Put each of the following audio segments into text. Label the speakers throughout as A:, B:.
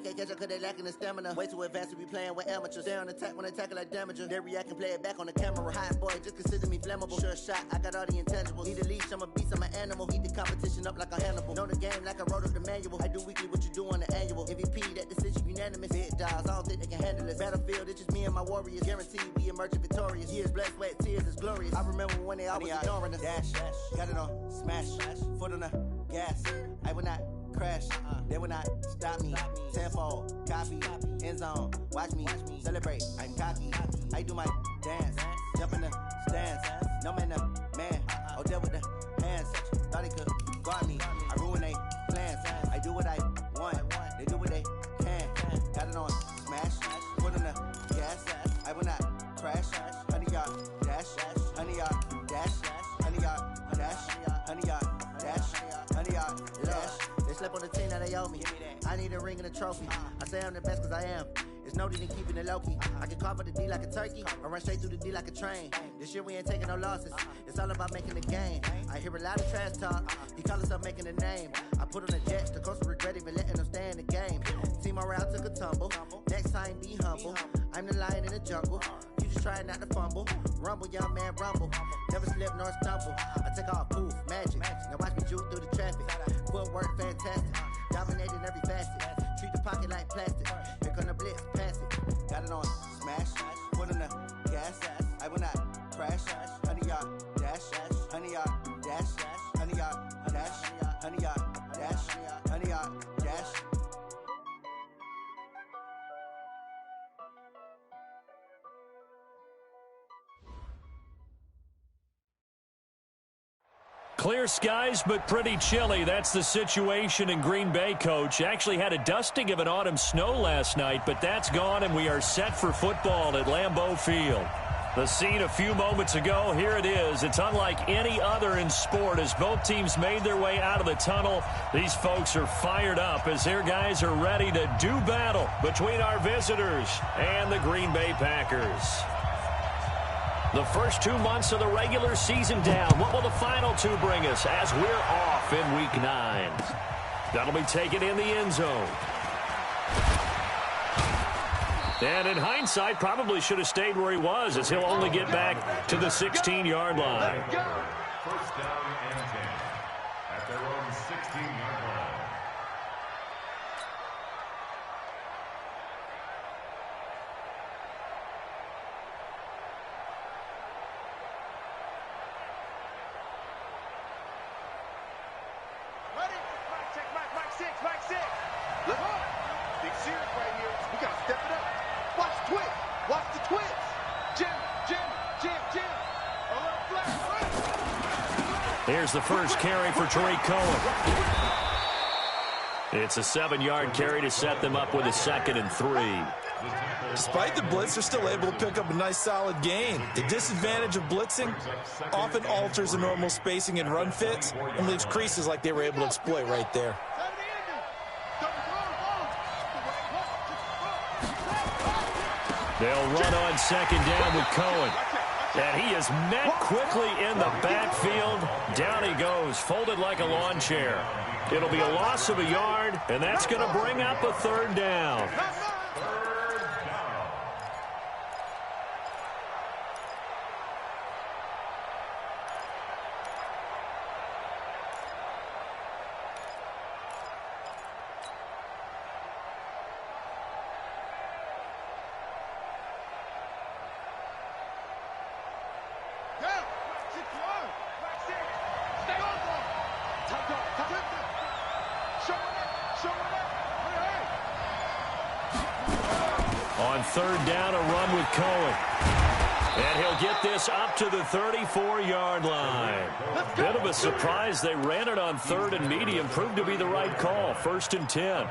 A: can't catch up cause they lacking the stamina. Way too advanced to be playing with amateurs. They on attack when they tackle like damager. They react and play it back on the camera. Hot boy, just consider me flammable. Sure shot, I got all the intangibles. Need a leash, I'm a beast, I'm an animal. Heat the competition up like a Hannibal. Know the game like I wrote up the manual. I do weekly what you do on the annual. MVP, that decision unanimous. Big dogs, I don't think they can handle it. Battlefield, it's just me and my warriors. Guaranteed we emerging victorious. Years, blood, sweat, tears, it's glorious. I remember when they always ignoring us. Dash, got it on, smash, foot on the gas. I will not crash, they will not stop me. Tenfold, copy, end zone, watch me celebrate. I'm cocky, I do my dance, jump in the stands. No man, man, oh there with the hands. Thought they could guard me, I ruin they plans. I do what I want, they do what they can. Got it on, smash, foot on the gas. I will not crash, 100-yard dash, 100-yard dash, 100-yard dash, 100-yard dash, 100-yard dash. They slept on the team, now they owe me. I need a ring and a trophy. I say I'm the best cause I am. It's no need in keeping it low-key. I can carve up the D like a turkey, or run straight through the D like a train. This year we ain't taking no losses. It's all about making the game. I hear a lot of trash talk. He call himself making a name. I put on the Jets, the coach will regret even letting them stay in the game. Team morale took a tumble. Next time be humble. I'm the lion in the jungle. You just try not to fumble. Rumble, young man, rumble. Never slip nor stumble. I take off, poof, magic. Now watch me juke through the traffic. Footwork fantastic. Dominating every facet. Treat the pocket like plastic. Here come the blitz, pass it. Got it on, smash. Foot on the gas. I will not crash. 100-yard dash. 100-yard dash. 100-yard dash. 100-yard dash. 100-yard dash.
B: Clear skies, but pretty chilly. That's the situation in Green Bay, Coach. Actually had a dusting of an autumn snow last night, but that's gone, and we are set for football at Lambeau Field. The scene a few moments ago, here it is. It's unlike any other in sport as both teams made their way out of the tunnel. These folks are fired up as their guys are ready to do battle between our visitors and the Green Bay Packers. The first 2 months of the regular season down. What will the final two bring us as we're off in Week 9? That'll be taken in the end zone. And in hindsight, probably should have stayed where he was as he'll only get back to the 16-yard line.
C: First down and 10 at their own 16-yard line.
B: Here's the first carry for Tariq Cohen. It's a 7-yard carry to set them up with a 2nd and 3.
D: Despite the blitz, they're still able to pick up a nice solid gain. The disadvantage of blitzing often alters the normal spacing and run fits and leaves creases like they were able to exploit right there.
B: They'll run on 2nd down with Cohen. And he is met quickly in the backfield. Down he goes, folded like a lawn chair. It'll be a loss of a yard, and that's going to bring up a 3rd down. On 3rd down, a run with Cohen. And he'll get this up to the 34-yard line. Bit of a surprise. They ran it on 3rd and medium. Proved to be the right call. 1st and 10.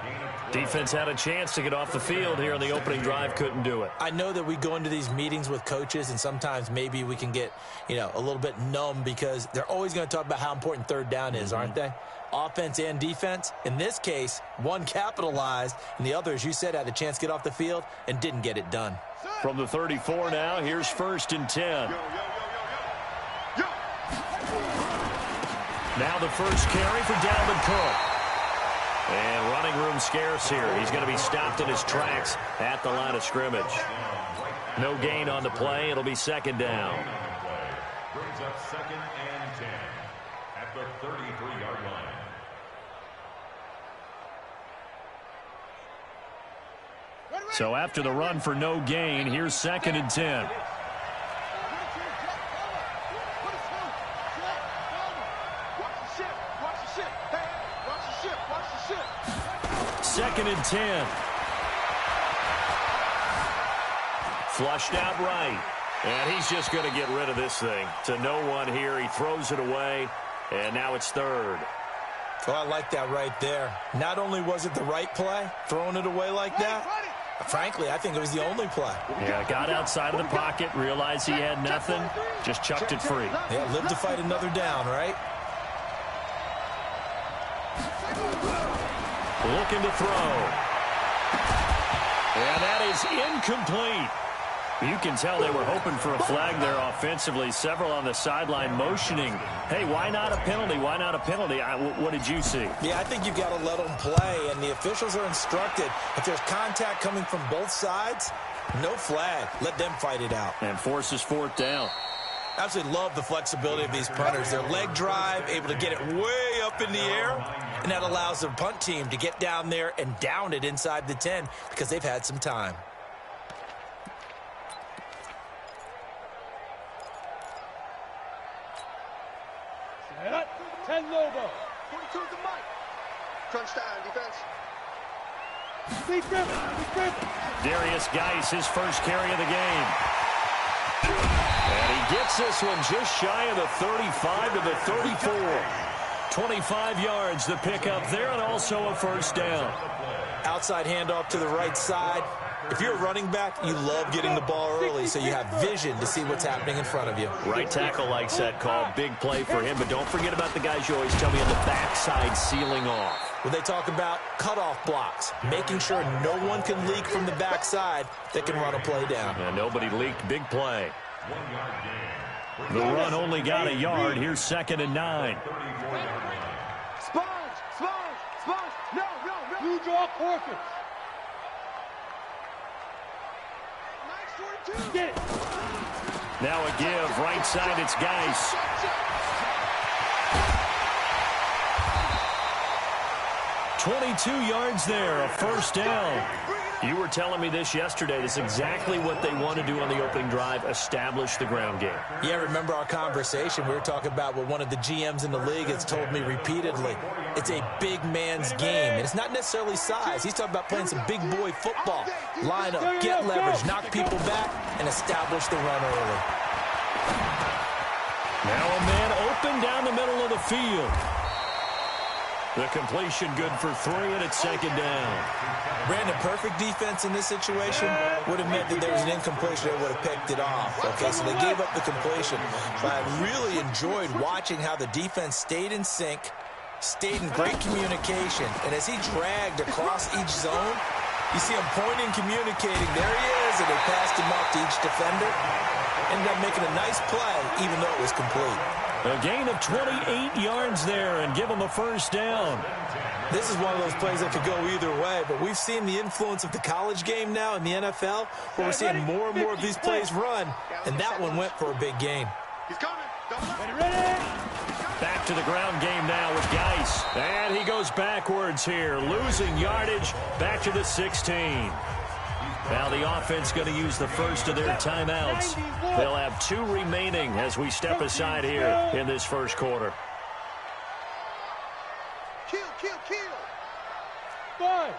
B: Defense had a chance to get off the field here on the opening drive. Couldn't do it.
D: I know that we go into these meetings with coaches, and sometimes maybe we can get, a little bit numb because they're always going to talk about how important 3rd down is, aren't they? Offense and defense. In this case, one capitalized, and the other, as you said, had a chance to get off the field and didn't get it done.
B: From the 34 now, here's 1st and 10. Now the first carry for Dalvin Cook. And running room scarce here. He's going to be stopped in his tracks at the line of scrimmage. No gain on the play. It'll be second down.
C: Brings up 2nd and 10 at the 33-yard line.
B: So after the run for no gain, here's 2nd and 10. Second and 10. Flushed out right. And he's just going to get rid of this thing. To no one here. He throws it away. And now it's 3rd.
D: Oh, I like that right there. Not only was it the right play, throwing it away like that, frankly, I think it was the only play.
B: Yeah, got outside of the pocket, realized he had nothing, just chucked it free.
D: Yeah, live to fight another down, right?
B: Looking to throw. And that is incomplete. You can tell they were hoping for a flag there offensively. Several on the sideline motioning. Hey, why not a penalty? Why not a penalty? What did you see?
D: Yeah, I think you've got to let them play, and the officials are instructed. If there's contact coming from both sides, no flag. Let them fight it out.
B: And forces 4th down.
D: Absolutely love the flexibility of these punters. Their leg drive, able to get it way up in the air, and that allows the punt team to get down there and down it inside the 10 because they've had some time.
E: Set. 10 logo.
F: 42 to Mike. Crunch time, defense.
E: Steve Griffin.
B: Darius Geis, his first carry of the game. And he gets this one just shy of the 35 to the 34. 25 yards the pick up there, and also a first down.
D: Outside handoff to the right side. If you're a running back, you love getting the ball early so you have vision to see what's happening in front of you.
B: Right tackle likes that call. Big play for him, but don't forget about the guys you always tell me on the backside sealing off.
D: When they talk about cutoff blocks, making sure no one can leak from the backside, they can run a play down.
B: And nobody leaked. Big play. The run only got a yard. Here's 2nd and 9.
F: Sponge. No.
E: Blue draw Corcoran. Get it.
B: Now a give. Right side, it's Geis. $22 yards there, a first down. You were telling me this yesterday. This is exactly what they want to do on the opening drive, establish the ground game.
D: Yeah, remember our conversation. We were talking about what one of the GMs in the league has told me repeatedly. It's a big man's game, and it's not necessarily size. He's talking about playing some big boy football. Line up, get leverage, knock people back, and establish the run early.
B: Now a man open down the middle of the field. The completion good for 3, and it's 2nd down.
D: Brandon, perfect defense in this situation would have meant that there was an incompletion. They would have picked it off. Okay, so they gave up the completion. But I really enjoyed watching how the defense stayed in sync, stayed in great communication. And as he dragged across each zone, you see him pointing, communicating. There he is, and they passed him off to each defender. Ended up making a nice play, even though it was complete.
B: A gain of 28 yards there and give them a first down.
D: This is one of those plays that could go either way, but we've seen the influence of the college game now in the NFL, where we're seeing more and more of these plays run, and that one went for a big gain.
F: He's coming.
E: Ready.
B: Back to the ground game now with Geis. And he goes backwards here, losing yardage back to the 16. Now the offense going to use the first of their timeouts. They'll have 2 remaining as we step aside here in this first quarter.
F: Kill.
E: 5.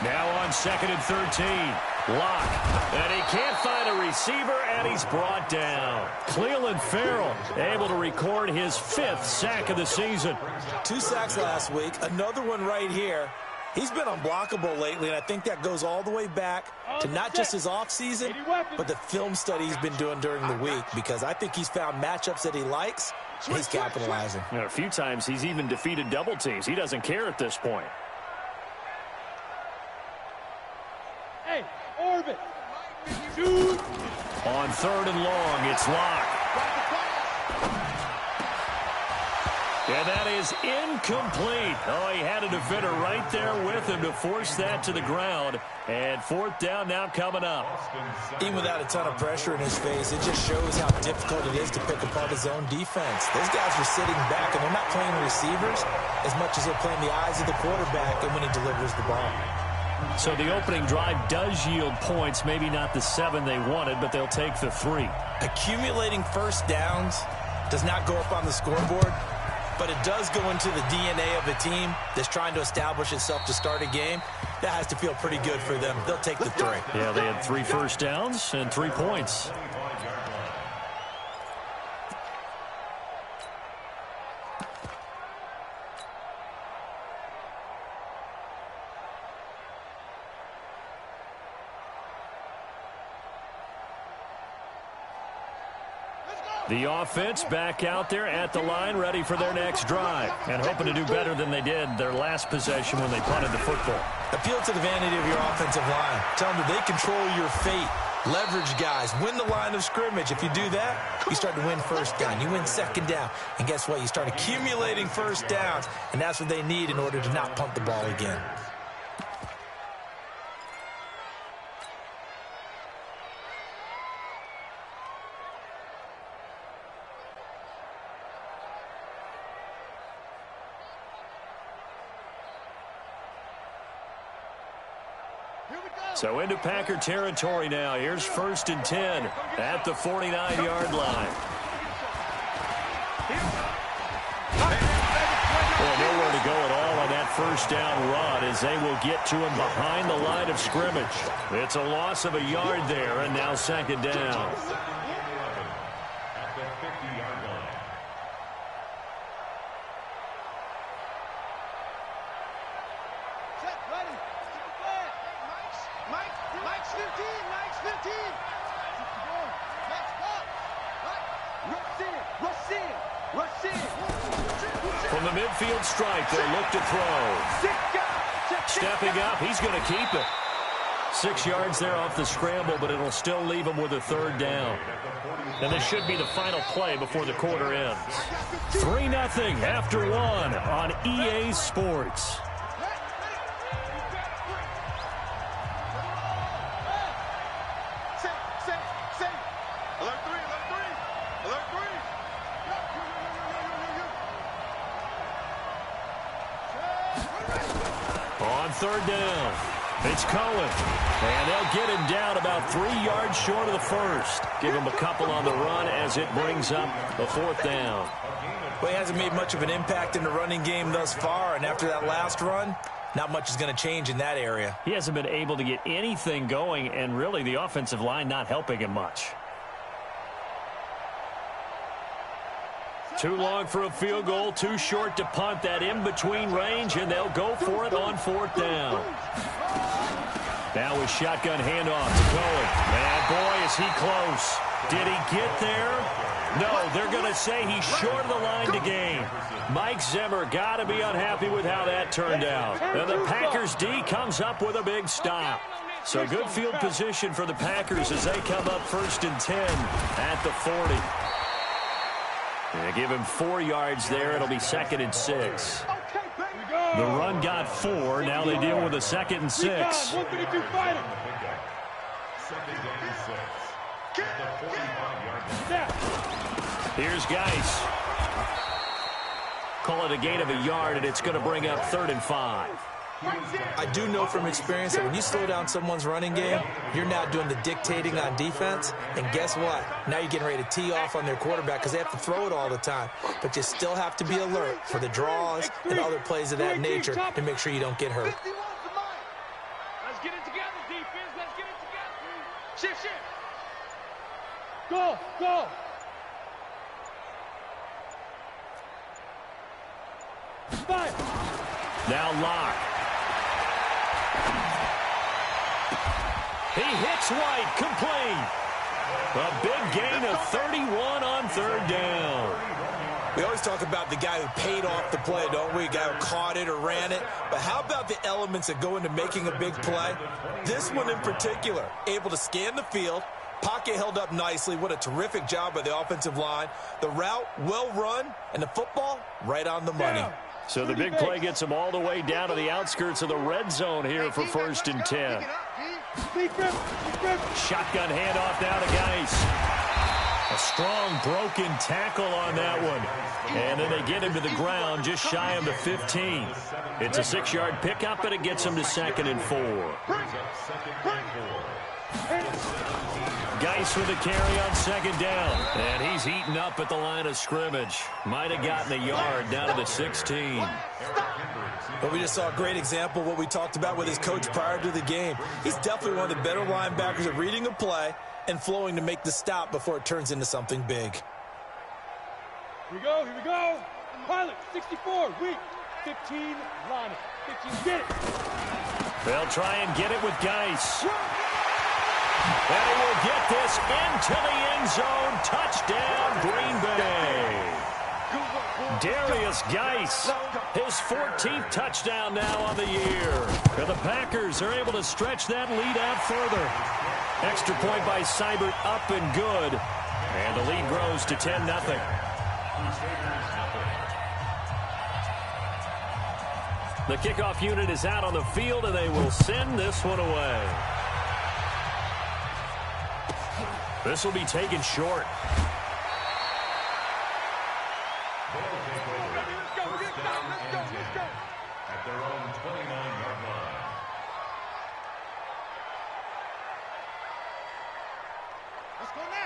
B: Now on 2nd and 13. Lock. And he can't find a receiver, and he's brought down. Clelin Ferrell able to record his 5th sack of the season.
D: 2 sacks last week, another one right here. He's been unblockable lately, and I think that goes all the way back to not just his offseason, but the film study he's been doing during the week, because I think he's found matchups that he likes, and he's capitalizing.
B: And a few times he's even defeated double teams. He doesn't care at this point.
E: Hey, orbit. Shoot.
B: On 3rd and long, it's Lock. And that is incomplete. Oh, he had a defender right there with him to force that to the ground. And fourth down now coming up.
D: Even without a ton of pressure in his face, it just shows how difficult it is to pick apart his own defense. Those guys are sitting back, and they're not playing receivers as much as they're playing the eyes of the quarterback and when he delivers the ball.
B: So the opening drive does yield points, maybe not the 7 they wanted, but they'll take the 3.
D: Accumulating first downs does not go up on the scoreboard, but it does go into the DNA of a team that's trying to establish itself to start a game. That has to feel pretty good for them. They'll take the 3.
B: Yeah, they had 3 first downs and 3 points. The offense back out there at the line, ready for their next drive, and hoping to do better than they did their last possession when they punted the football.
D: Appeal to the vanity of your offensive line. Tell them that they control your fate. Leverage guys. Win the line of scrimmage. If you do that, you start to win first down. You win second down. And guess what? You start accumulating first downs, and that's what they need in order to not punt the ball again.
B: So into Packer territory now. Here's 1st and 10 at the 49-yard line. Well, nowhere to go at all on that first down run as they will get to him behind the line of scrimmage. It's a loss of a yard there, and now 2nd down. From the midfield stripe, they'll look to throw. Stepping up, he's going to keep it. 6 yards there off the scramble, but it'll still leave him with a 3rd down. And this should be the final play before the quarter ends. 3-0 after 1 on EA Sports. On 3rd down, it's Cohen, and they'll get him down about 3 yards short of the first. Give him a couple on the run as it brings up the 4th down.
D: Well, he hasn't made much of an impact in the running game thus far, and after that last run, not much is going to change in that area.
B: He hasn't been able to get anything going, and really the offensive line not helping him much. Too long for a field goal, too short to punt. That in-between range, and they'll go for it on 4th down. Now a shotgun handoff to Cohen. Man, boy, is he close. Did he get there? No, they're going to say he's short of the line to gain. Mike Zimmer got to be unhappy with how that turned out. And the Packers D comes up with a big stop. So good field position for the Packers as they come up 1st and 10 at the 40. They give him 4 yards there. It'll be 2nd and 6. The run got 4. Now they deal with a 2nd and 6. Here's Geis. Call it a gain of a yard, and it's going to bring up 3rd and 5.
D: I do know from experience that when you slow down someone's running game, you're now doing the dictating on defense. And guess what? Now you're getting ready to tee off on their quarterback because they have to throw it all the time. But you still have to be alert for the draws and other plays of that nature to make sure you don't get hurt.
E: Let's get it together, defense. Let's get it together. Shift, shift. Go, go. Fire.
B: Now Locke. He hits White, complete. A big gain of 31 on 3rd down.
D: We always talk about the guy who paid off the play, don't we? A guy who caught it or ran it. But how about the elements that go into making a big play? This one in particular, able to scan the field, Pocket held up nicely. What a terrific job by the offensive line. The route, well run, and the football, right on the money.
B: So the big play gets them all the way down to the outskirts of the red zone here for 1st and 10. Shotgun handoff now to Geis. A strong broken tackle on that one. And then they get him to the ground just shy of the 15. It's a 6-yard pickup, and it gets him to 2nd and 4. Geis with a carry on 2nd down. And he's eaten up at the line of scrimmage. Might have gotten a yard down to the 16.
D: But we just saw a great example of what we talked about with his coach prior to the game. He's definitely one of the better linebackers at reading a play and flowing to make the stop before it turns into something big.
E: Here we go, here we go. Pilot, 64, weak. 15, line it. 15, get it.
B: They'll try and get it with Geis. And he will get this into the end zone. Touchdown, Green Bay. Darius Geis, his 14th touchdown now on the year. And the Packers are able to stretch that lead out further. Extra point by Seibert, up and good. And the lead grows to 10-0. The kickoff unit is out on the field, and they will send this one away. This will be taken short.
C: At their own 29-yard line.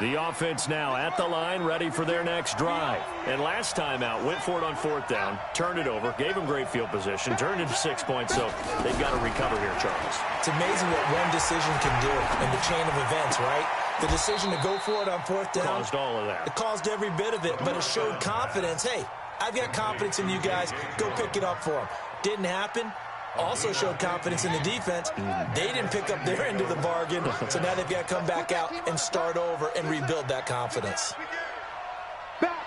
B: The offense now at the line, ready for their next drive. And last time out, went for it on 4th down, turned it over, gave them great field position, turned it to 6 points, so they've got to recover here, Charles.
D: It's amazing what one decision can do in the chain of events, right? The decision to go for it on 4th down.
B: Caused all of that.
D: It caused every bit of it, but it showed confidence. Hey, I've got confidence in you guys. Go pick it up for them. Didn't happen. Also showed confidence in the defense. They didn't pick up their end of the bargain, so now they've got to come back out and start over and rebuild that confidence.
F: Back.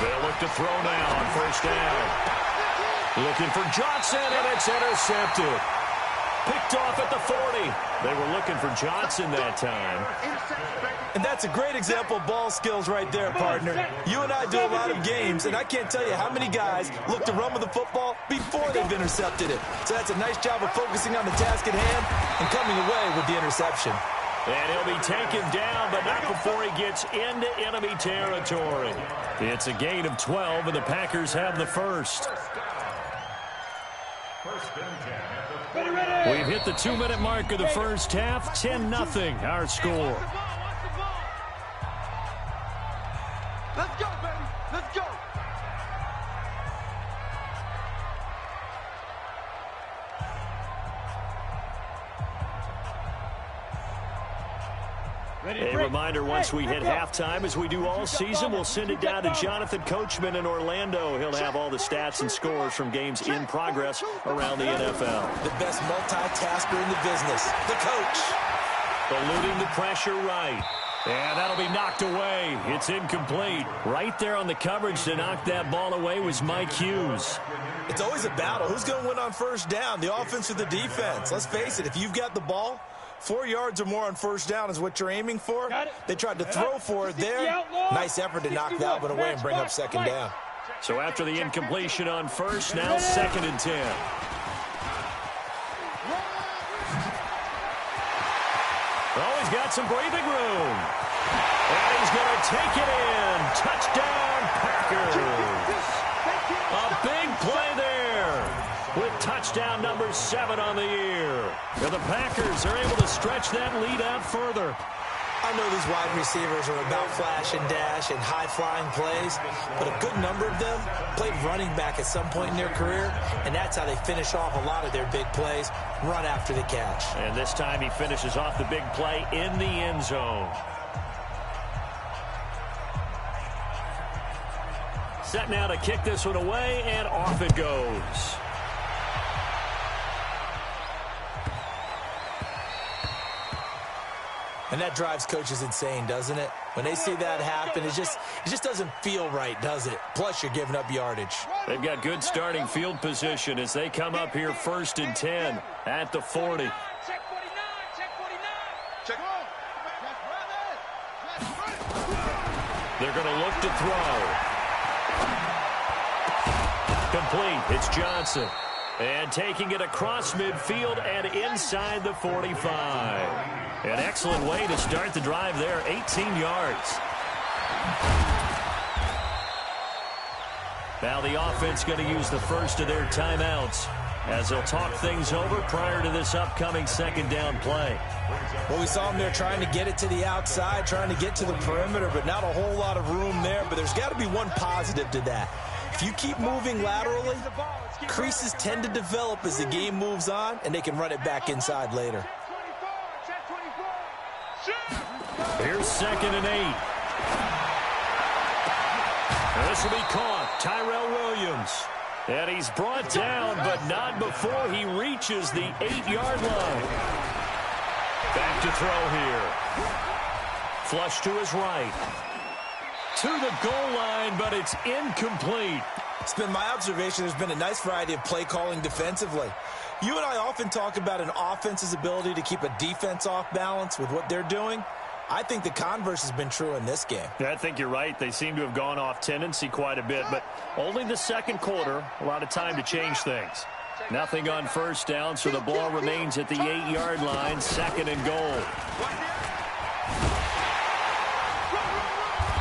B: They'll look to throw now on 1st down. Looking for Johnson, and it's intercepted. Picked off at the 40. They were looking for Johnson that time.
D: And that's a great example of ball skills right there, partner. You and I do a lot of games, and I can't tell you how many guys look to run with the football before they've intercepted it. So that's a nice job of focusing on the task at hand and coming away with the interception.
B: And he'll be taken down, but not before he gets into enemy territory. It's a gain of 12, and the Packers have the first. We've hit the 2-minute mark of the first half. 10-0, our score.
F: Let's go, baby. Let's go.
B: A reminder, once we hit halftime, as we do all season, we'll send it down to Jonathan Coachman in Orlando. He'll have all the stats and scores from games in progress around the NFL.
D: The best multitasker in the business, the coach.
B: Eluding the pressure right. And that'll be knocked away. It's incomplete. Right there on the coverage to knock that ball away was Mike Hughes.
D: It's always a battle. Who's going to win on 1st down, the offense or the defense? Let's face it, if you've got the ball, 4 yards or more on 1st down is what you're aiming for. They tried to throw for it there. Nice effort to knock that one away and bring up 2nd down.
B: So after the incompletion on 1st, now 2nd and 10. Oh, he's got some breathing room. And he's going to take it in. Touchdown, Packers. A big play there with touchdown number 7 on the year. And the Packers are able to stretch that lead out further.
D: I know these wide receivers are about flash and dash and high-flying plays, but a good number of them played running back at some point in their career, and that's how they finish off a lot of their big plays, run after the catch.
B: And this time he finishes off the big play in the end zone. Set now to kick this one away, and off it goes.
D: And that drives coaches insane, doesn't it? When they see that happen, it just doesn't feel right, does it? Plus, you're giving up yardage.
B: They've got good starting field position as they come up here 1st and 10 at the 40.
E: Check 49, check 49.
F: Check.
B: They're going to look to throw. Complete. It's Johnson. And taking it across midfield and inside the 45. An excellent way to start the drive there, 18 yards. Now the offense going to use the first of their timeouts as they'll talk things over prior to this upcoming second down play.
D: Well, we saw them there trying to get it to the outside, trying to get to the perimeter, but not a whole lot of room there. But there's got to be one positive to that. If you keep moving laterally, creases tend to develop as the game moves on, and they can run it back inside later.
B: Here's 2nd and 8. This will be caught. Tyrell Williams. And he's brought down, but not before he reaches the 8-yard line. Back to throw here. Flush to his right. To the goal line, but it's incomplete.
D: It's been my observation there's been a nice variety of play calling defensively. You and I often talk about an offense's ability to keep a defense off balance with what they're doing. I think the converse has been true in this game.
B: Yeah, I think you're right. They seem to have gone off tendency quite a bit, but only the second quarter, a lot of time to change things. Nothing on first down, so the ball remains at the 8-yard line, 2nd and goal.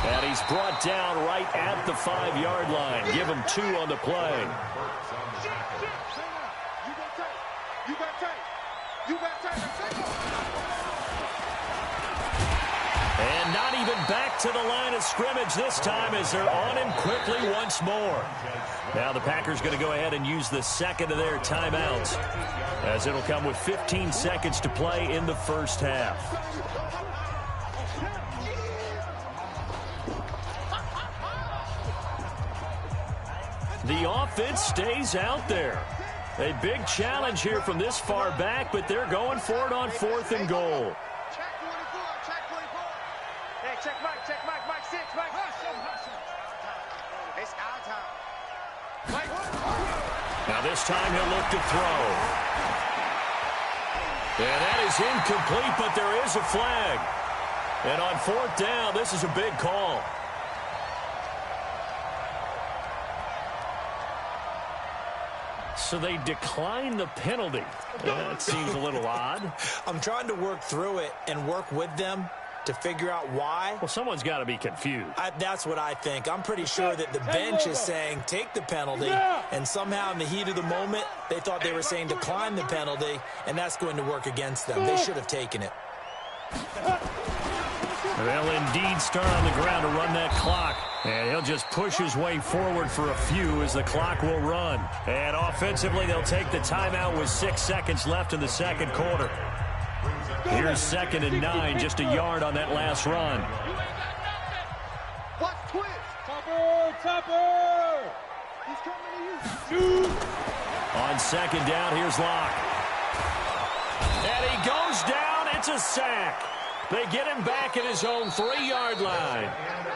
B: And he's brought down right at the 5-yard line. Give him 2 on the play. And not even back to the line of scrimmage this time as they're on him quickly once more. Now the Packers going to go ahead and use the second of their timeouts as it'll come with 15 seconds to play in the first half. The offense stays out there. A big challenge here from this far back, but they're going for it on 4th and goal.
E: Check 24, check 24. Hey, check Mike 6, Mike. It's our time. Mike.
B: Now this time he'll look to throw. And that is incomplete, but there is a flag. And on 4th down, this is a big call. So they decline the penalty. That seems a little odd.
D: I'm trying to work through it and work with them to figure out why.
B: Well, someone's got to be confused.
D: That's what I think. I'm pretty sure that the bench is saying take the penalty, and somehow in the heat of the moment, they thought they were saying decline the penalty, and that's going to work against them. They should have taken it.
B: They'll indeed start on the ground to run that clock. And he'll just push his way forward for a few as the clock will run. And offensively, they'll take the timeout with 6 seconds left in the second quarter. Here's 2nd and 9, just a yard on that last run.
F: Watch twist.
E: Topper.
F: He's coming to you.
B: On 2nd down, here's Locke. And he goes down. It's a sack. They get him back at his own 3-yard line.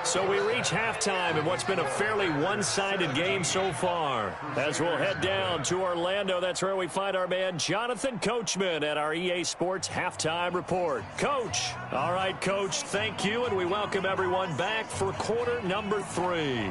B: So we reach halftime in what's been a fairly one-sided game so far. As we'll head down to Orlando, that's where we find our man Jonathan Coachman at our EA Sports Halftime Report. Coach. All right, Coach, thank you, and we welcome everyone back for quarter number 3.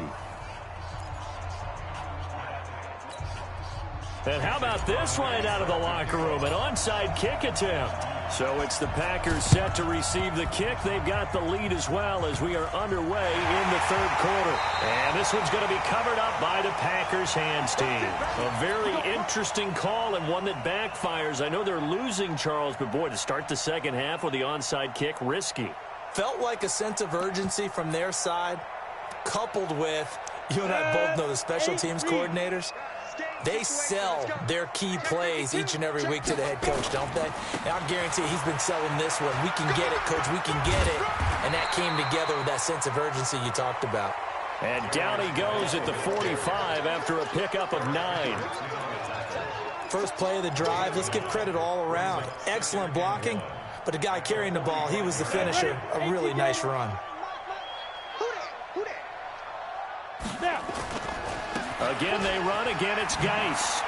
B: And how about this right out of the locker room? An onside kick attempt. So it's the Packers set to receive the kick. They've got the lead as well as we are underway in the third quarter. And this one's going to be covered up by the Packers hands team. A very interesting call and one that backfires. I know they're losing, Charles, but boy, to start the second half with the onside kick, risky.
D: Felt like a sense of urgency from their side, coupled with, you and I both know the special teams coordinators. They sell their key plays each and every week to the head coach, don't they? And I guarantee he's been selling this one. We can get it, Coach. We can get it. And that came together with that sense of urgency you talked about.
B: And down he goes at the 45 after a pickup of 9.
D: First play of the drive. Let's give credit all around. Excellent blocking. But the guy carrying the ball, he was the finisher. A really nice run.
E: Now.
B: Again they run. Again it's Geis.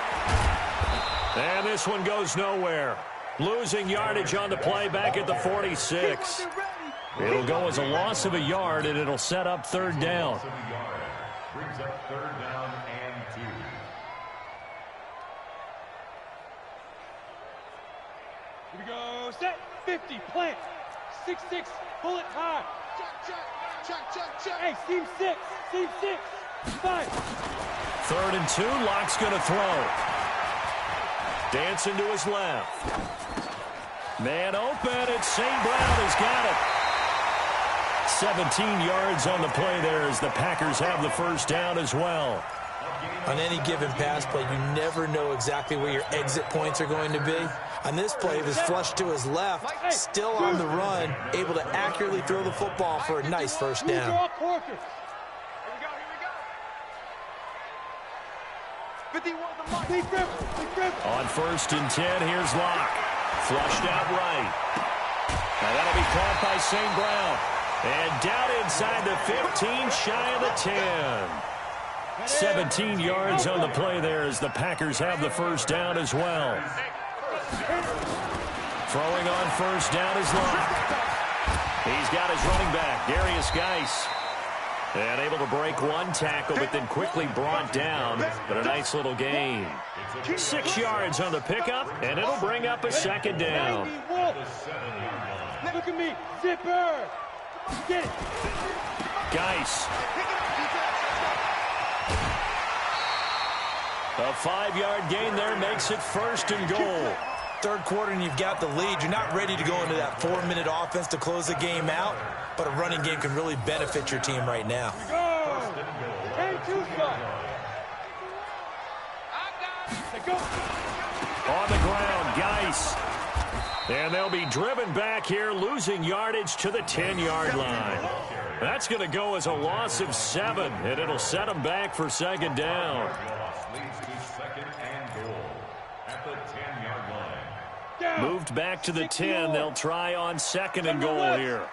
B: And this one goes nowhere. Losing yardage on the play back at the 46. It'll go as a loss of a yard, and it'll set up third down.
C: Brings up third down and 2.
E: Here we go. Set. 50. Plant. 6-6. Pull it high. Check. Hey, seam 6. Seam 6. 5.
B: 3rd and 2. Locke's going to throw. Dancing to his left. Man open. It's St. Brown has got it. 17 yards on the play there as the Packers have the first down as well.
D: On any given pass play, you never know exactly where your exit points are going to be. On this play, it was flushed to his left, still on the run, able to accurately throw the football for a nice first down.
E: Here we go. 51 the mark. Big grip.
B: On 1st and 10, here's Locke. Flushed out right. Now that'll be caught by St. Brown. And down inside the 15, shy of the 10. 17 yards on the play there as the Packers have the first down as well. Throwing on 1st down is Locke. He's got his running back, Darius Geis. And able to break one tackle, but then quickly brought down. But a nice little gain. 6 yards on the pickup, and it'll bring up a second down.
E: Look at me. Zipper. Get it.
B: Geis. A 5-yard gain there makes it 1st and goal.
D: Third quarter and you've got the lead. You're not ready to go into that 4-minute offense to close the game out, but a running game can really benefit your team right now.
B: On the ground, Geis. And they'll be driven back here, losing yardage to the 10-yard line. That's going to go as a loss of 7, and it'll set them back for second down. Moved back to the 10. They'll try on 2nd and goal here.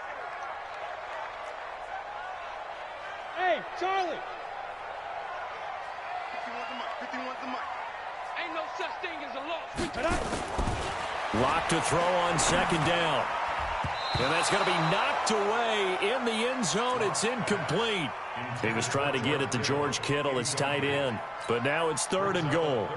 E: Hey, Charlie.
F: 51 the mark.
E: Ain't no such thing as a loss.
B: Locke to throw on 2nd down. And that's going to be knocked away in the end zone. It's incomplete. He was trying to get it to George Kittle, his tight end. But now it's 3rd and goal.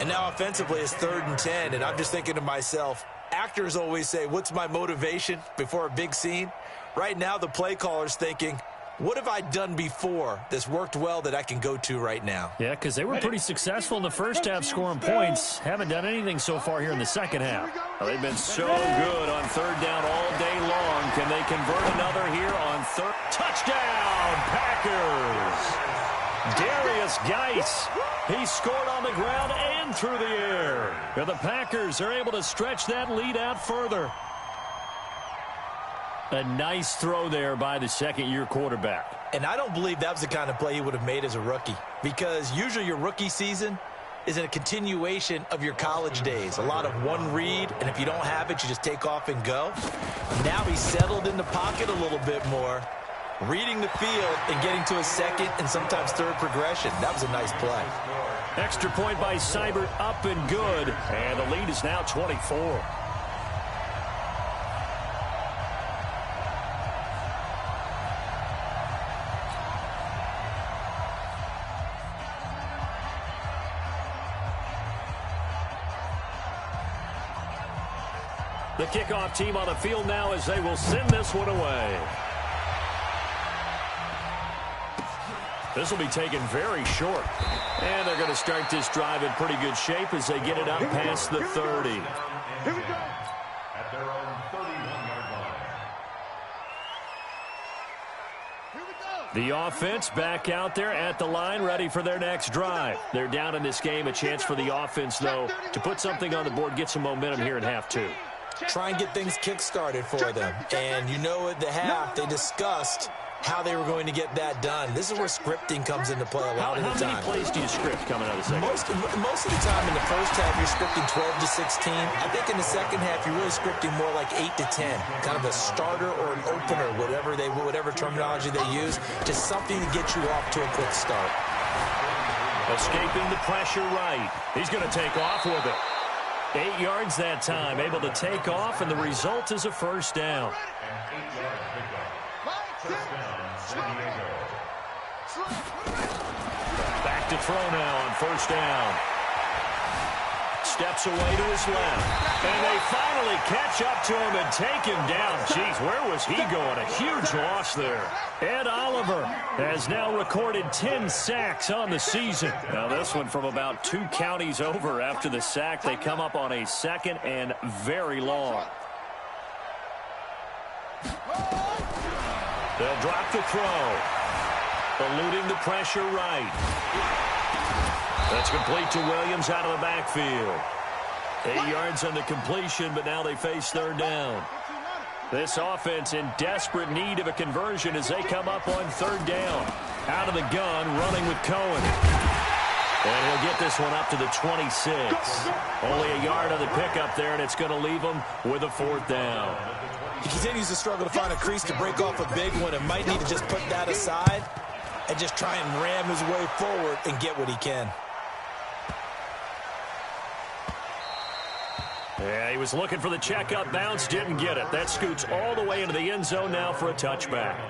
D: And now offensively it's 3rd and 10. And I'm just thinking to myself, actors always say, what's my motivation before a big scene? Right now the play caller's thinking, what have I done before that's worked well that I can go to right now?
B: Yeah, because they were pretty successful in the first half scoring points. Haven't done anything so far here in the second half. Well, they've been so good on 3rd down all day long. Can they convert another here on 3rd? Touchdown, Packers! Darius Geis. He scored on the ground and through the air. And the Packers are able to stretch that lead out further. A nice throw there by the second-year quarterback.
D: And I don't believe that was the kind of play he would have made as a rookie, because usually your rookie season is a continuation of your college days. A lot of one read, and if you don't have it, you just take off and go. Now he's settled in the pocket a little bit more, reading the field and getting to a second and sometimes third progression. That was a nice play.
B: Extra point by Seibert, up and good. And the lead is now 24. The kickoff team on the field now as they will send this one away. This will be taken very short. And they're going to start this drive in pretty good shape as they get it up past the 30.
F: Here we go.
C: At their own 31-yard line.
F: Here we go.
B: The offense back out there at the line, ready for their next drive. They're down in this game. A chance for the offense, though, to put something on the board, get some momentum here in half two.
D: Try and get things kick-started for them. And you know at the half, they discussed how they were going to get that done. This is where scripting comes into play a lot of the time.
B: How many plays do you script coming out of the second?
D: Most of the time in the first half, you're scripting 12 to 16. I think in the second half, you're really scripting more like 8 to 10. Kind of a starter or an opener, whatever terminology they use. Just something to get you off to a quick start.
B: Escaping the pressure right. He's going to take off with it. 8 yards that time, able to take off, and the result is a first down. Back to throw now on first down. Steps away to his left. And they finally catch up to him and take him down. Jeez, where was he going? A huge loss there. Ed Oliver has now recorded 10 sacks on the season. Now this one from about 2 counties over after the sack. They come up on a second and very long. They'll drop the throw. Eluding the pressure right. That's complete to Williams out of the backfield. 8 yards on the completion, but now they face third down. This offense in desperate need of a conversion as they come up on third down. Out of the gun, running with Cohen. And he'll get this one up to the 26. Only a yard on the pickup there, and it's going to leave him with a fourth down.
D: He continues to struggle to find a crease to break off a big one and might need to just put that aside and just try and ram his way forward and get what he can.
B: Yeah, he was looking for the checkup bounce, didn't get it. That scoots all the way into the end zone now for a touchback.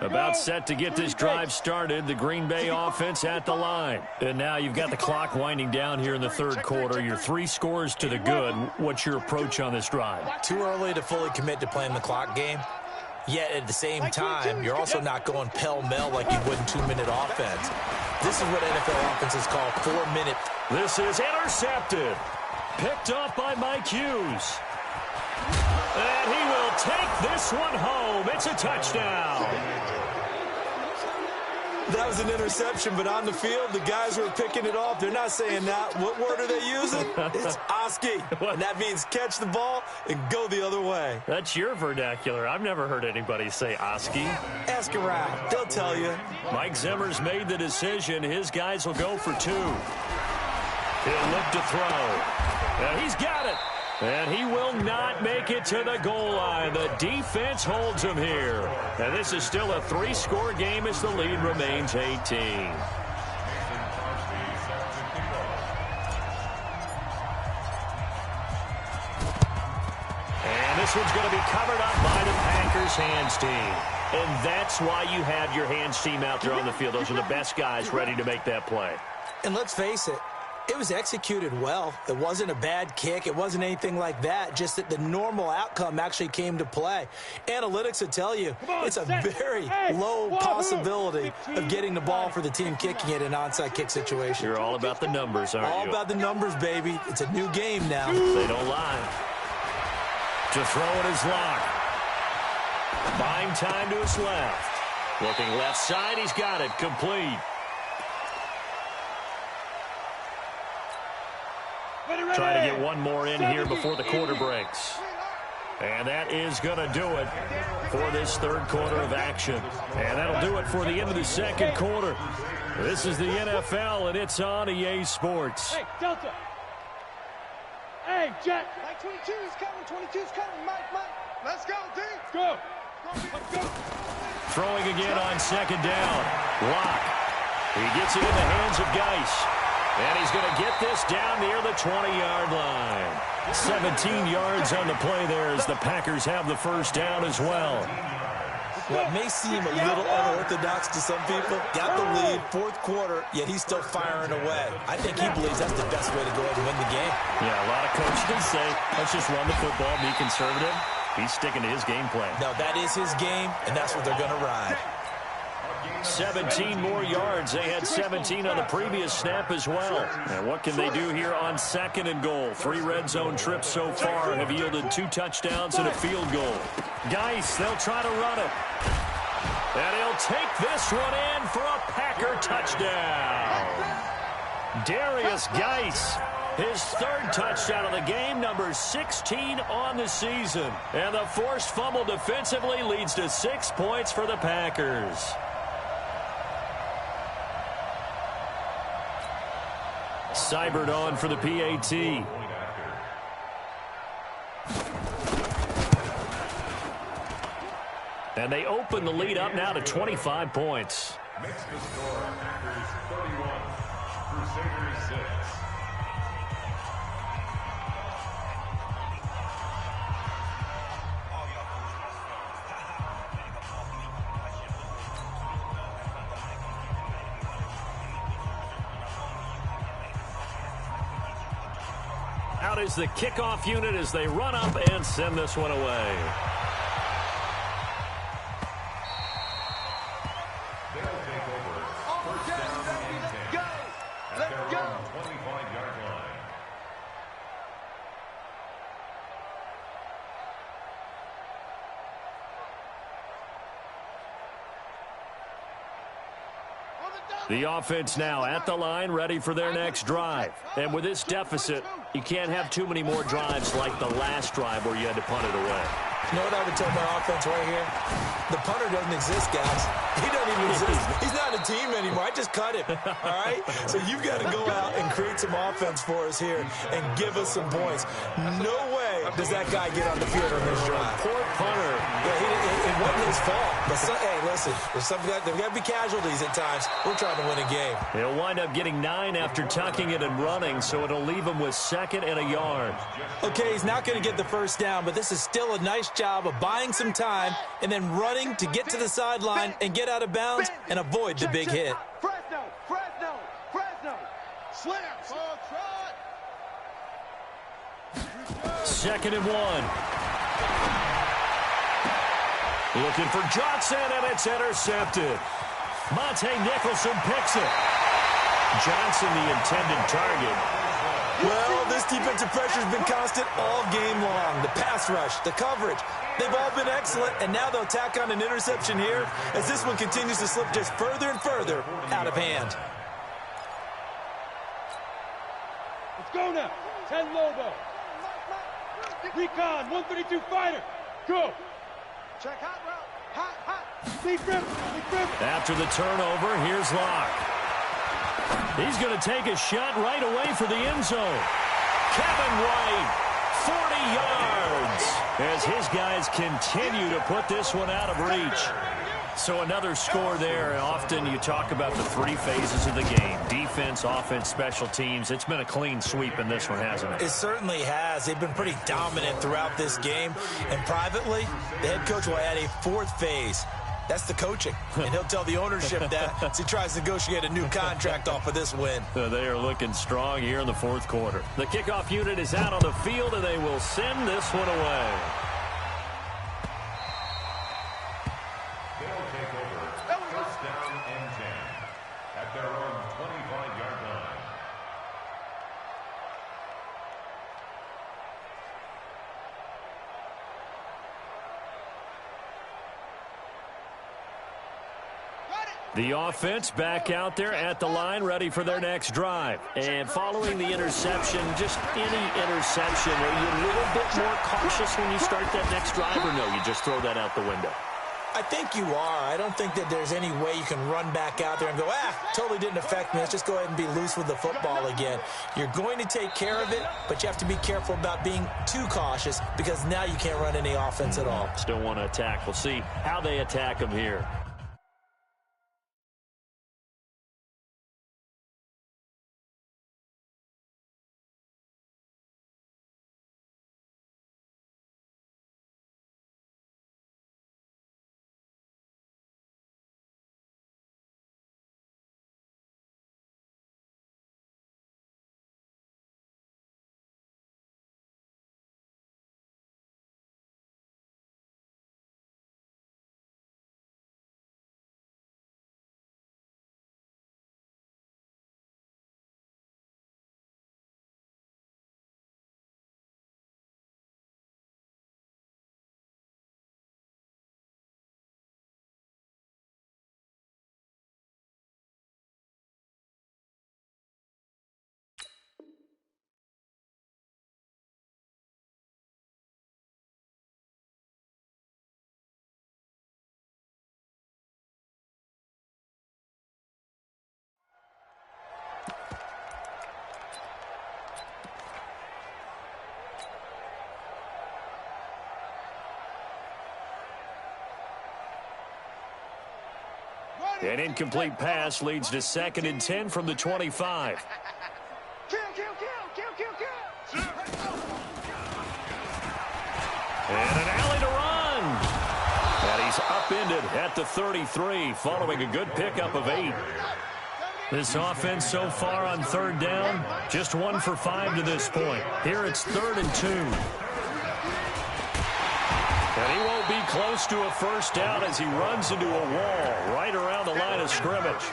B: About set to get this drive started. The Green Bay offense at the line. And now you've got the clock winding down here in the third quarter. You're 3 scores to the good. What's your approach on this drive?
D: Too early to fully commit to playing the clock game. Yet at the same time, you're also not going pell-mell like you would in 2-minute offense. This is what NFL offenses call 4-minute.
B: This is intercepted. Picked off by Mike Hughes. And he will take this one home. It's a touchdown.
D: That was an interception, but on the field, the guys who are picking it off, they're not saying that. What word are they using? It's Oski. And that means catch the ball and go the other way.
B: That's your vernacular. I've never heard anybody say Oski.
D: Ask around. They'll tell you.
B: Mike Zimmer's made the decision. His guys will go for 2. He'll look to throw. Now he's got it. And he will not make it to the goal line. The defense holds him here. And this is still a 3-score game as the lead remains 18. And this one's going to be covered up by the Packers hands team. And that's why you have your hands team out there on the field. Those are the best guys ready to make that play.
D: And let's face it. It was executed well. It wasn't a bad kick. It wasn't anything like that. Just that the normal outcome actually came to play. Analytics will tell you it's a very low possibility of getting the ball for the team kicking it in an onside kick situation.
B: You're all about the numbers, aren't you?
D: All about the numbers, baby. It's a new game now.
B: They don't lie. To throw it is locked. Buying time to his left. Looking left side. He's got it. Complete. Try to get one more in here before the quarter breaks. And that is going to do it for this third quarter of action. And that'll do it for the end of the second quarter. This is the NFL, and it's on EA Sports.
E: Hey, Delta. Hey, Jet. Mike 22 is coming. 22 is coming. Mike.
F: Let's go, D.
E: Go. Let's go.
B: Throwing again on second down. Locke. He gets it in the hands of Geis. And he's going to get this down near the 20-yard line. 17 yards on the play there as the Packers have the first down as well.
D: What may seem a little unorthodox to some people, got the lead, fourth quarter, yet he's still firing away. I think he believes that's the best way to go ahead and win the game.
B: Yeah, a lot of coaches say, let's just run the football, be conservative. He's sticking to his game plan.
D: No, that is his game, and that's what they're going to ride.
B: 17 more yards. They had 17 on the previous snap as well. And what can they do here on 2nd and goal? 3 red zone trips so far have yielded 2 touchdowns and a field goal. Geis, they'll try to run it. And he'll take this one in for a Packer touchdown. Darius Geis, his 3rd touchdown of the game, number 16 on the season. And the forced fumble defensively leads to 6 points for the Packers. Seibert on for the PAT. And they open the lead up now to 25 points.
C: Makes the score Packers 31, Crusaders 6.
B: Out is the kickoff unit as they run up and send this one away.
C: They'll take over. First down and 10. At their own 25-yard line.
B: The offense now at the line, ready for their next drive. And with this deficit, you can't have too many more drives like the last drive where you had to punt it away.
D: You know what I would tell my offense right here? The punter doesn't exist, guys. He doesn't even exist. He's not a team anymore. I just cut him, all right? So you've got to go out and create some offense for us here and give us some points. No way does that guy get on the field on this drive.
B: Poor punter.
D: Yeah, it wasn't his fault. But hey, listen, there's got to be casualties at times. We're trying to win a game.
B: He'll wind up getting 9 after tucking it and running, so it'll leave him with 2nd and a yard.
D: Okay, he's not going to get the first down, but this is still a nice job of buying some time and then running to get to the sideline and get out of bounds and avoid the big hit.
F: Fresno. Slam. Oh, try.
B: 2nd and 1. Looking for Johnson, and it's intercepted. Monte Nicholson picks it. Johnson, the intended target.
D: Well, this defensive pressure has been constant all game long. The pass rush, the coverage, they've all been excellent, and now they'll tack on an interception here as this one continues to slip just further and further out of hand.
E: Let's go now. 10 Lobo. Recon, 132 fighter. Go.
F: Check hot route. Hot.
E: Lead rim.
B: After the turnover, here's Locke. He's going to take a shot right away for the end zone. Kevin White, 40 yards, as his guys continue to put this one out of reach. So another score there. Often you talk about the 3 phases of the game: defense, offense, special teams. It's been a clean sweep in this one, hasn't it?
D: It certainly has. They've been pretty dominant throughout this game. And privately, the head coach will add a 4th phase. That's the coaching. And he'll tell the ownership that as he tries to negotiate a new contract off of this win.
B: They are looking strong here in the 4th quarter. The kickoff unit is out on the field, and they will send this one away.
C: They'll take over. First down and 10. At their own 25-yard line.
B: The offense back out there at the line, ready for their next drive. And following the interception, just any interception, are you a little bit more cautious when you start that next drive, or no, you just throw that out the window?
D: I think you are. I don't think that there's any way you can run back out there and go, totally didn't affect me. Let's just go ahead and be loose with the football again. You're going to take care of it, but you have to be careful about being too cautious because now you can't run any offense at all.
B: Still want to attack. We'll see how they attack them here. An incomplete pass leads to 2nd and 10 from the 25.
F: Kill, kill, kill, kill, kill, kill.
B: And an alley to run. And he's upended at the 33 following a good pickup of 8. This offense so far on 3rd down, just 1 for 5 to this point. Here it's 3rd and 2. And he won't be close to a first down as he runs into a wall right around the line of scrimmage.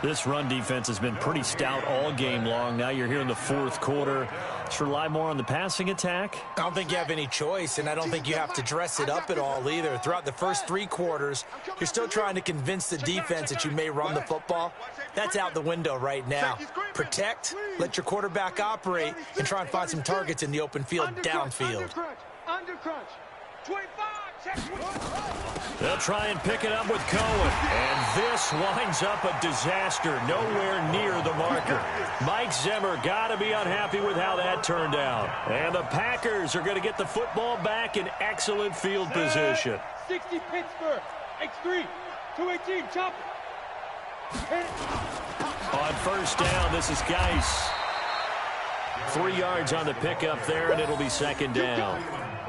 B: This run defense has been pretty stout all game long. Now you're here in the 4th quarter. Let's rely more on the passing attack.
D: I don't think you have any choice, and I don't think you have to dress it up at all either. Throughout the first 3 quarters, you're still trying to convince the defense that you may run the football. That's out the window right now. Protect, let your quarterback operate, and try and find some targets in the open field downfield.
F: Under crunch. 25, check 1.
B: They'll try and pick it up with Cohen. And this winds up a disaster. Nowhere near the marker. Mike Zimmer got to be unhappy with how that turned out. And the Packers are going to get the football back in excellent field position.
E: 60 Pittsburgh. X3. 218. Chop.
B: On first down, this is Geis. 3 yards on the pickup there, and it'll be 2nd down.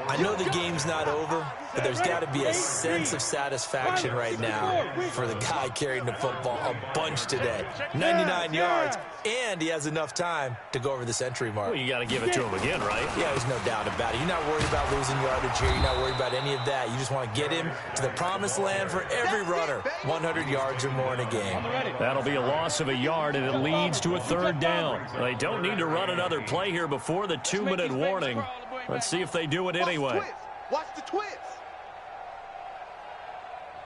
D: I know the game's not over, but there's got to be a sense of satisfaction right now for the guy carrying the football a bunch today. 99 yards, and he has enough time to go over the century mark.
B: Well, you got to give it to him again, right?
D: Yeah, there's no doubt about it. You're not worried about losing yardage here. You're not worried about any of that. You just want to get him to the promised land for every runner. 100 yards or more in a game.
B: That'll be a loss of a yard, and it leads to a 3rd down. They don't need to run another play here before the 2-minute warning. Let's see if they do it anyway.
F: Watch the twist.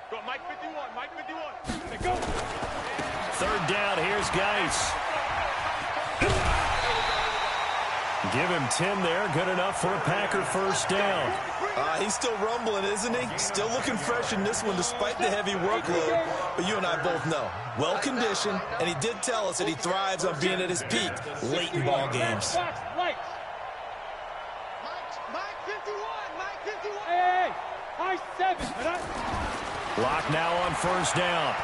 F: Go, Mike 51, Mike 51. Go.
B: 3rd down, here's Geis. Give him 10 there, good enough for a Packer first down.
D: He's still rumbling, isn't he? Still looking fresh in this one despite the heavy workload. But you and I both know, well-conditioned, and he did tell us that he thrives on being at his peak late in ball games.
E: Hey, high 7.
B: Lock now on first down.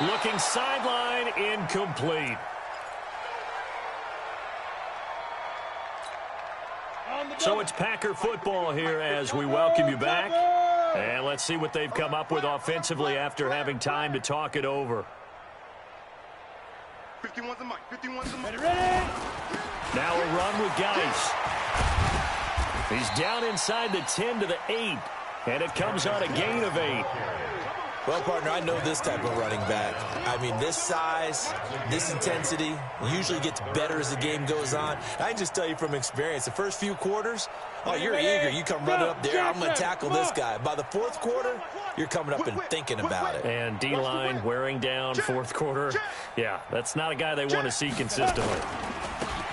B: Looking sideline, incomplete. So it's Packer football here as we welcome you back. And let's see what they've come up with offensively after having time to talk it over.
F: 51's a Mike, 51's a Mike.
B: Now a run with Geis. He's down inside the 10 to the 8. And it comes on a gain of 8.
D: Well, partner, I know this type of running back. I mean, this size, this intensity usually gets better as the game goes on. I can just tell you from experience, the first few quarters, oh, you're eager. You come running up there, I'm going to tackle this guy. By the 4th quarter, you're coming up and thinking about it.
B: And D-line wearing down 4th quarter. Yeah, that's not a guy they want to see consistently.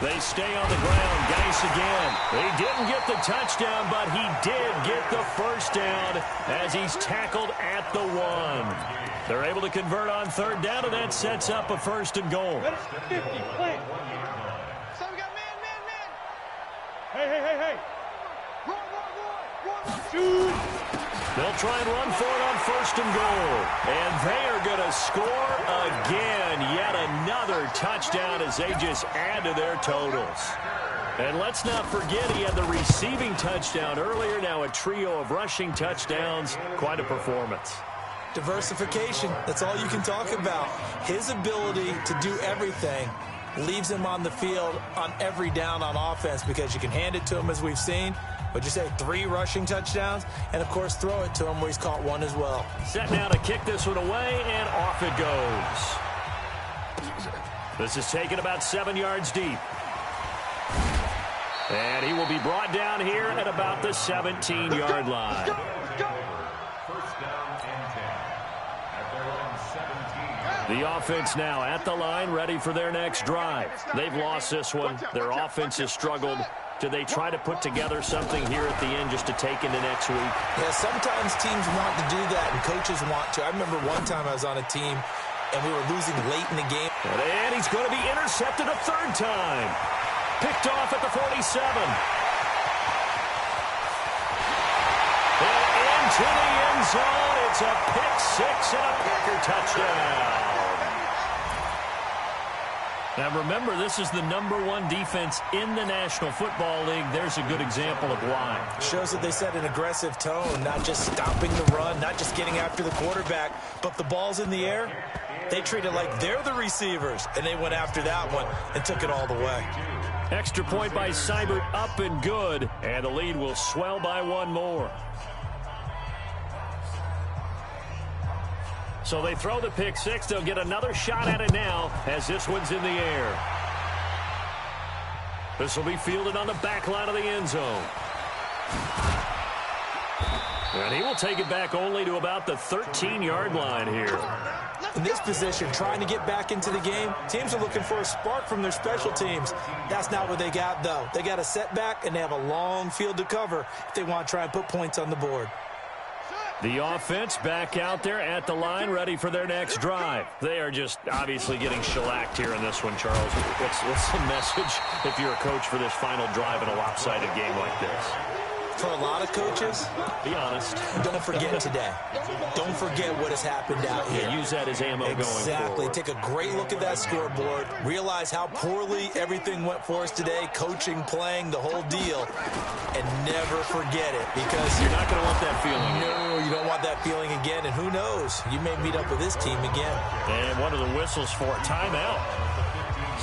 B: They stay on the ground. Geis again. He didn't get the touchdown, but he did get the first down as he's tackled at the 1. They're able to convert on 3rd down, and that sets up a 1st and goal.
E: 50, play.
F: So we got man.
E: Hey.
F: Run.
E: Shoot.
B: They'll try and run for it on 1st and goal. And they are going to score again. Yet another touchdown as they just add to their totals. And let's not forget he had the receiving touchdown earlier. Now a trio of rushing touchdowns. Quite a performance.
D: Diversification, that's all you can talk about. His ability to do everything leaves him on the field on every down on offense because you can hand it to him as we've seen. What'd you say, 3 rushing touchdowns? And, of course, throw it to him where he's caught 1 as well.
B: Set now to kick this one away, and off it goes. This is taken about 7 yards deep. And he will be brought down here at about the 17-yard line.
C: First down and 10. At their own 17.
B: The offense now at the line, ready for their next drive. They've lost this one. Their offense has struggled. Do they try to put together something here at the end just to take into next week?
D: Yeah, sometimes teams want to do that, and coaches want to. I remember one time I was on a team, and we were losing late in the game.
B: And he's going to be intercepted a 3rd time. Picked off at the 47. into the end zone. It's a pick six and a Packer touchdown. Now remember, this is the #1 defense in the National Football League. There's a good example of why.
D: Shows that they set an aggressive tone, not just stopping the run, not just getting after the quarterback, but the ball's in the air. They treat it like they're the receivers, and they went after that one and took it all the way.
B: Extra point by Seibert, up and good, and the lead will swell by one more. So they throw the pick six. They'll get another shot at it now as this one's in the air. This will be fielded on the back line of the end zone. And he will take it back only to about the 13-yard line here.
D: In this position, trying to get back into the game, teams are looking for a spark from their special teams. That's not what they got, though. They got a setback, and they have a long field to cover if they want to try and put points on the board.
B: The offense back out there at the line, ready for their next drive. They are just obviously getting shellacked here in this one, Charles. What's the message if you're a coach for this final drive in a lopsided game like this?
D: For a lot of coaches,
B: be honest.
D: Don't forget today. Don't forget what has happened out here.
B: Yeah, use that as ammo going forward.
D: Exactly. Take a great look at that scoreboard. Realize how poorly everything went for us today, coaching, playing, the whole deal. And never forget it, because
B: you're not going to want that feeling.
D: No, you don't want that feeling again. And who knows? You may meet up with this team again.
B: And one of the whistles for a timeout.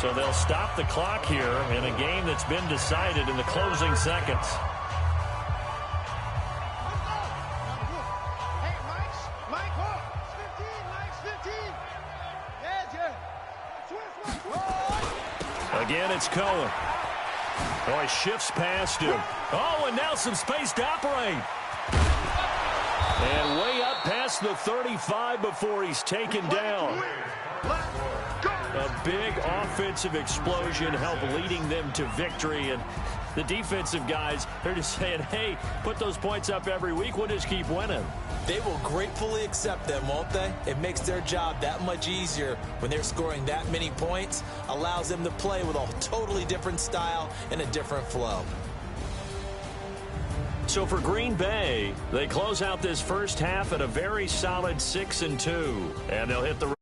B: So they'll stop the clock here in a game that's been decided in the closing seconds. Again, it's Cohen. Oh, he shifts past him. Oh, and now some space to operate. And way up past the 35 before he's taken down. A big offensive explosion helped leading them to victory. And the defensive guys, they're just saying, hey, put those points up every week. We'll just keep winning.
D: They will gratefully accept them, won't they? It makes their job that much easier when they're scoring that many points. Allows them to play with a totally different style and a different flow.
B: So for Green Bay, they close out this first half at a very solid 6-2. And they'll hit the